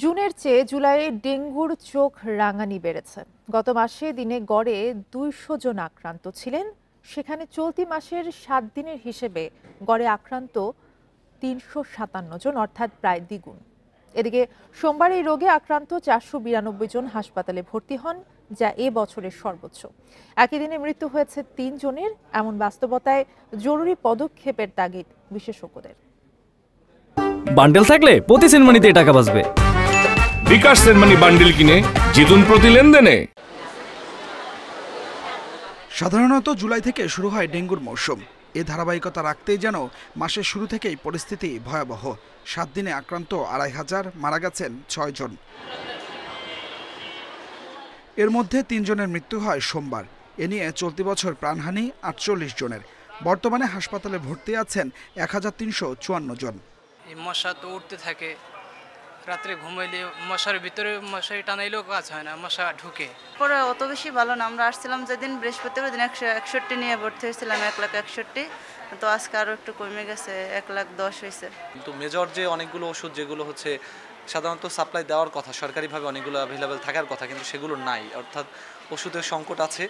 জুনের চেয়ে জুলাইয়ে ডেঙ্গুর চোখ রাঙানি বেড়েছে। গত মাসে দিনে গড়ে ২০০ জন আক্রান্ত ছিলেন, সেখানে চলতি মাসের ৭ দিনের হিসেবে গড়ে আক্রান্ত ৩৫৭ জন, অর্থাৎ প্রায় দ্বিগুণ। এদিকে সোমবার এই রোগে আক্রান্ত ৪৯২ জন হাসপাতালে ভর্তি হন, যা এ বছরের সর্বোচ্চ। একই দিনে মৃত্যু হয়েছে ৩ জনের। এমন বাস্তবতায় জরুরি পদক্ষেপের তাগিদ বিশেষজ্ঞদের। বান্ডেল থাকলে প্রতি সেনমানিতে টাকা বাঁচবে। বিকাশ সেনমানি বান্ডেল কিনে জিতুন প্রতি লেনদেনে। সাধারণত জুলাই থেকে শুরু হয় ডেঙ্গুর মৌসুম। এ ধারাবাহিকতা রাখতেই যেন মাসের শুরু থেকেই পরিস্থিতি ভয়াবহ। ৭ দিনে আক্রান্ত ২৫০০, মারা গেছেন ৬ জন। এর মধ্যে ৩ জনের মৃত্যু হয় সোমবার। এ নিয়ে চলতি বছর প্রাণহানি ৪৮ জনের। বর্তমানে হাসপাতালে ভর্তি আছেন ১৩৫৪ জন। মশা তো উঠতে থাকে, রাত্রে ঘুমাইলে মশার ভিতরে মশারি টানাইলেও কাজ হয় না, মশা ঢুকে পরে। অত বেশি ভালো না। আমরা আসছিলাম যেদিন বৃহস্পতিবার দিন ১৬১ নিয়ে ভর্তি হয়েছিলাম, ১,৬১,০০০। তো আজকে আরো একটু কমে গেছে, ১,১০,০০০ হয়েছে। কিন্তু মেজর যে অনেকগুলো ওষুধ যেগুলো হচ্ছে সাধারণত সাপ্লাই দেওয়ার কথা, সরকারিভাবে অনেকগুলো অ্যাভেলেবেল থাকার কথা, কিন্তু সেগুলো নাই, অর্থাৎ ওষুধের সংকট আছে।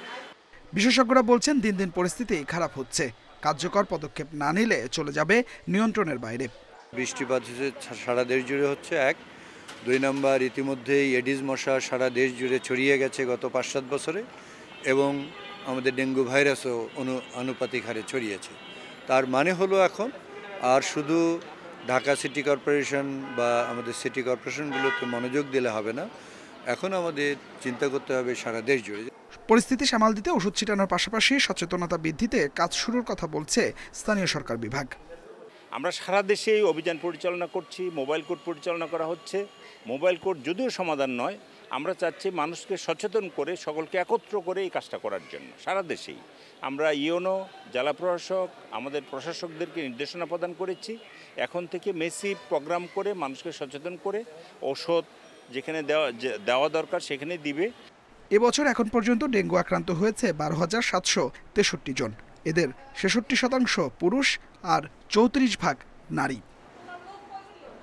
বিশেষজ্ঞরা বলছেন দিন দিন পরিস্থিতি খারাপ হচ্ছে। কার্যকর পদক্ষেপ না নিলে চলে যাবে নিয়ন্ত্রণের বাইরে। বৃষ্টিপাত সারা দেশ জুড়ে হচ্ছে, ১। ২ নম্বর, ইতিমধ্যেই এডিস মশা সারা দেশ জুড়ে ছড়িয়ে গেছে গত ৫-৭ বছরে, এবং আমাদের ডেঙ্গু ভাইরাসও আনুপাতিক হারে ছড়িয়েছে। তার মানে হলো এখন আর শুধু ঢাকা সিটি কর্পোরেশন বা আমাদের সিটি কর্পোরেশনগুলোতে মনোযোগ দিলে হবে না, এখন আমাদের চিন্তা করতে হবে সারা দেশ জুড়ে। পরিস্থিতি সামাল দিতে ওষুধ ছিটানোর পাশাপাশি সচেতনতা বৃদ্ধিতে কাজ শুরুর কথা বলছে স্থানীয় সরকার বিভাগ। আমরা সারা দেশেই অভিযান পরিচালনা করছি, মোবাইল কোর্ট পরিচালনা করা হচ্ছে। মোবাইল কোর্ট যদিও সমাধান নয়, আমরা চাচ্ছি মানুষকে সচেতন করে সকলকে একত্র করে এই কাজটা করার জন্য। সারা দেশেই আমরা ইউনো, জেলা প্রশাসক, আমাদের প্রশাসকদেরকে নির্দেশনা প্রদান করেছি। এখন থেকে মেসিভ প্রোগ্রাম করে মানুষকে সচেতন করে ঔষধ যেখানে দেওয়া দরকার সেখানে দিবে। এবছর এখন পর্যন্ত ডেঙ্গু আক্রান্ত হয়েছে ১২,৭৬৩ জন। এদের ৬৬% পুরুষ আর ৩৪% নারী।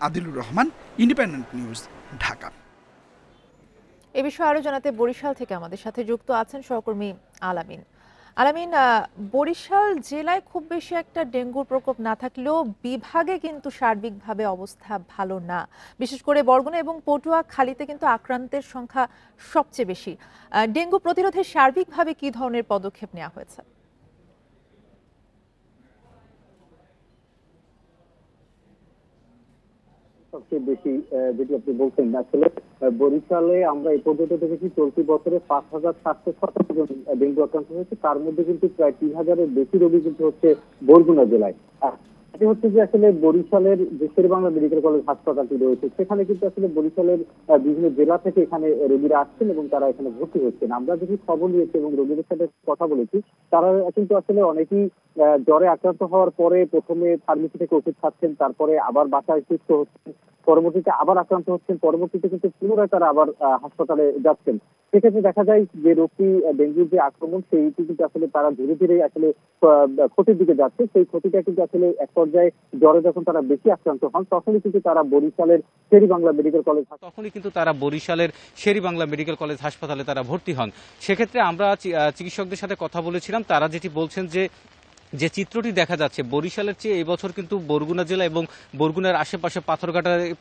Adilur Rahman, independent news, Dhaka. এ বিষয়ে আরো জানাতে বরিশাল থেকে আমাদের সাথে যুক্ত আছেন সহকর্মী আলামিন। আলামিন, বরিশাল জেলায় খুব বেশি একটা ডেঙ্গুর প্রকোপ না থাকলেও বিভাগে কিন্তু সার্বিকভাবে অবস্থা ভালো না। বিশেষ করে বরগুনা এবং পটুয়াখালীতে কিন্তু আক্রান্তের সংখ্যা সবচেয়ে বেশি। ডেঙ্গু প্রতিরোধে সার্বিকভাবে কি ধরনের পদক্ষেপ নেওয়া হয়েছে? সবচেয়ে বেশি যেটি আপনি বলছেন, আসলে বরিশালে আমরা এই পর্যন্ত দেখেছি চলতি বছরে ৫,৭১৭ জন ডেঙ্গু আক্রান্ত হয়েছে। তার মধ্যে কিন্তু প্রায় ৩,০০০-এর বেশি রোগী কিন্তু হচ্ছে বরগুনা জেলায়। এটি হচ্ছে যে আসলে বরিশালের যে শেরেবাংলা মেডিকেল কলেজ হাসপাতালটি রয়েছে, সেখানে কিন্তু আসলে বরিশালের বিভিন্ন জেলা থেকে এখানে রোগীরা আসছেন এবং তারা এখানে ভর্তি হচ্ছেন। আমরা যদি খবর নিয়েছি এবং রোগীদের সাথে কথা বলেছি, তারা কিন্তু আসলে অনেকেই জ্বরে আক্রান্ত হওয়ার পরে প্রথমে ফার্মেসি থেকে ওষুধ খাচ্ছেন, তারপরে আবার বাসায় সুস্থ হচ্ছেন, পরবর্তীতে আবার আক্রান্ত হচ্ছেন, পরবর্তীতে কিন্তু পুনরায় তারা আবার হাসপাতালে যাচ্ছেন। সেক্ষেত্রে দেখা যায় যে রোগটি ডেঙ্গুর যে আক্রমণ, সেইটি কিন্তু আসলে তারা ধীরে ধীরে আসলে ক্ষতির দিকে যাচ্ছে। সেই ক্ষতিটা কিন্তু আসলে এক পর্যায়ে জ্বরে যখন তারা বেশি আক্রান্ত হন, তখনই কিন্তু তারা বরিশালের শেরেবাংলা মেডিকেল কলেজ হাসপাতালে তারা ভর্তি হন। সেক্ষেত্রে আমরা চিকিৎসকদের সাথে কথা বলেছিলাম। তারা যেটি বলছেন যে চিত্রটি দেখা যাচ্ছে বরিশালের চেয়ে এবছর কিন্তু বরগুনা জেলা এবং বরগুনার আশেপাশে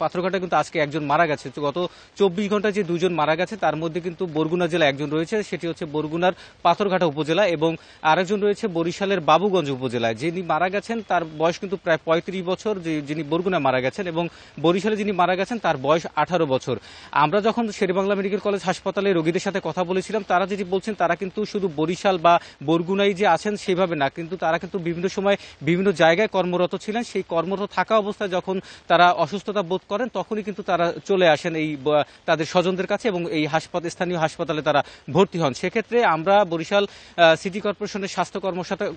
পাথরঘাটা কিন্তু আজকে একজন মারা গেছে। গত ২৪ ঘন্টায় যে ২ জন মারা গেছে তার মধ্যে কিন্তু বরগুনা জেলা একজন রয়েছে, সেটি হচ্ছে বরগুনার পাথরঘাটা উপজেলা, এবং আরেকজন রয়েছে বরিশালের বাবুগঞ্জ উপজেলায়। যিনি মারা গেছেন তার বয়স কিন্তু প্রায় ৩৫ বছর, যিনি বরগুনা মারা গেছেন, এবং বরিশালে যিনি মারা গেছেন তার বয়স ১৮ বছর। আমরা যখন শেরেবাংলা মেডিকেল কলেজ হাসপাতালে রোগীদের সাথে কথা বলেছিলাম, তারা যেটি বলছেন তারা কিন্তু শুধু বরিশাল বা বরগুনায় যে আছেন সেভাবে না, কিন্তু তারা কিন্তু বিভিন্ন সময় বিভিন্ন জায়গায় কর্মরত ছিলেন। সেই কর্মরত থাকা অবস্থায় যখন তারা অসুস্থতা বোধ করেন তখনই কিন্তু তারা চলে আসেন এই তাদের স্বজনদের কাছে এবং এই স্থানীয় হাসপাতালে তারা ভর্তি হন। সেক্ষেত্রে আমরা বরিশাল সিটি কর্পোরেশনের স্বাস্থ্য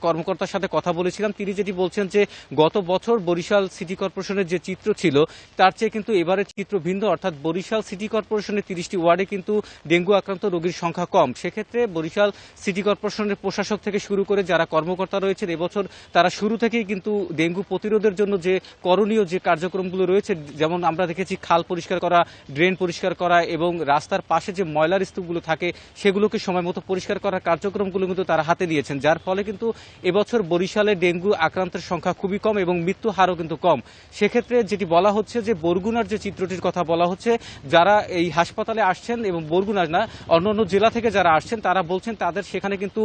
কর্মকর্তার সাথে কথা বলেছিলাম। তিনি যেটি বলছেন যে গত বছর বরিশাল সিটি কর্পোরেশনের যে চিত্র ছিল তার চেয়ে কিন্তু এবারের চিত্র ভিন্ন, অর্থাৎ বরিশাল সিটি কর্পোরেশনের ৩০টি ওয়ার্ডে কিন্তু ডেঙ্গু আক্রান্ত রোগীর সংখ্যা কম। সেক্ষেত্রে বরিশাল সিটি কর্পোরেশনের প্রশাসক থেকে শুরু করে যারা কর্মকর্তা রয়েছেন এবছর তারা শুরু থেকেই কিন্তু ডেঙ্গু প্রতিরোধের জন্য যে করণীয় যে কার্যক্রমগুলো রয়েছে, যেমন আমরা দেখেছি খাল পরিষ্কার করা, ড্রেন পরিষ্কার করা এবং রাস্তার পাশে যে ময়লার স্তূপগুলো থাকে সেগুলোকে সময় মতো পরিষ্কার করার কার্যক্রমগুলো কিন্তু তারা হাতে নিয়েছেন, যার ফলে কিন্তু এবছর বরিশালে ডেঙ্গু আক্রান্তের সংখ্যা খুবই কম এবং মৃত্যু হারও কিন্তু কম। সেক্ষেত্রে যেটি বলা হচ্ছে যে বরগুনার যে চিত্রটির কথা বলা হচ্ছে, যারা এই হাসপাতালে আসছেন এবং বরগুনার না অন্যান্য জেলা থেকে যারা আসছেন তারা বলছেন তাদের সেখানে কিন্তু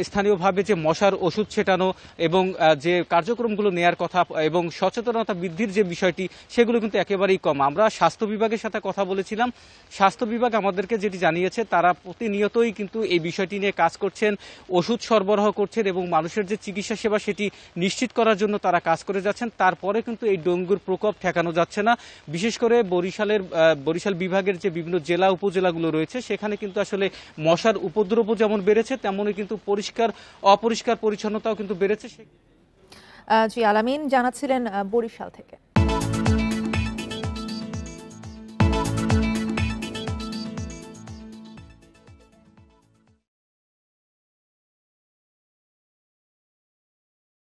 স্থানীয়ভাবে যে মশার ওষুধ ছেটানো এবং যে কার্যক্রমগুলো নেয়ার কথা এবং সচেতনতা বৃদ্ধির যে বিষয়টি সেগুলো কিন্তু একেবারেই কম। আমরা স্বাস্থ্য বিভাগের সাথে কথা বলেছিলাম, স্বাস্থ্য বিভাগ আমাদেরকে যেটি জানিয়েছে তারা প্রতিনিয়তই কিন্তু এই বিষয়টি নিয়ে কাজ করছেন, ওষুধ সরবরাহ করছেন এবং মানুষের যে চিকিৎসা সেবা সেটি নিশ্চিত করার জন্য তারা কাজ করে যাচ্ছেন। তারপরে কিন্তু এই ডেঙ্গুর প্রকোপ ঠেকানো যাচ্ছে না। বিশেষ করে বরিশাল বিভাগের যে বিভিন্ন জেলা উপজেলাগুলো রয়েছে সেখানে কিন্তু আসলে মশার উপদ্রবও যেমন বেড়েছে তেমনই কিন্তু অপরিষ্কার পরিচ্ছন্নতাও কিন্তু বেড়েছে। জি আলামিন জানাচ্ছিলেন বরিশাল থেকে।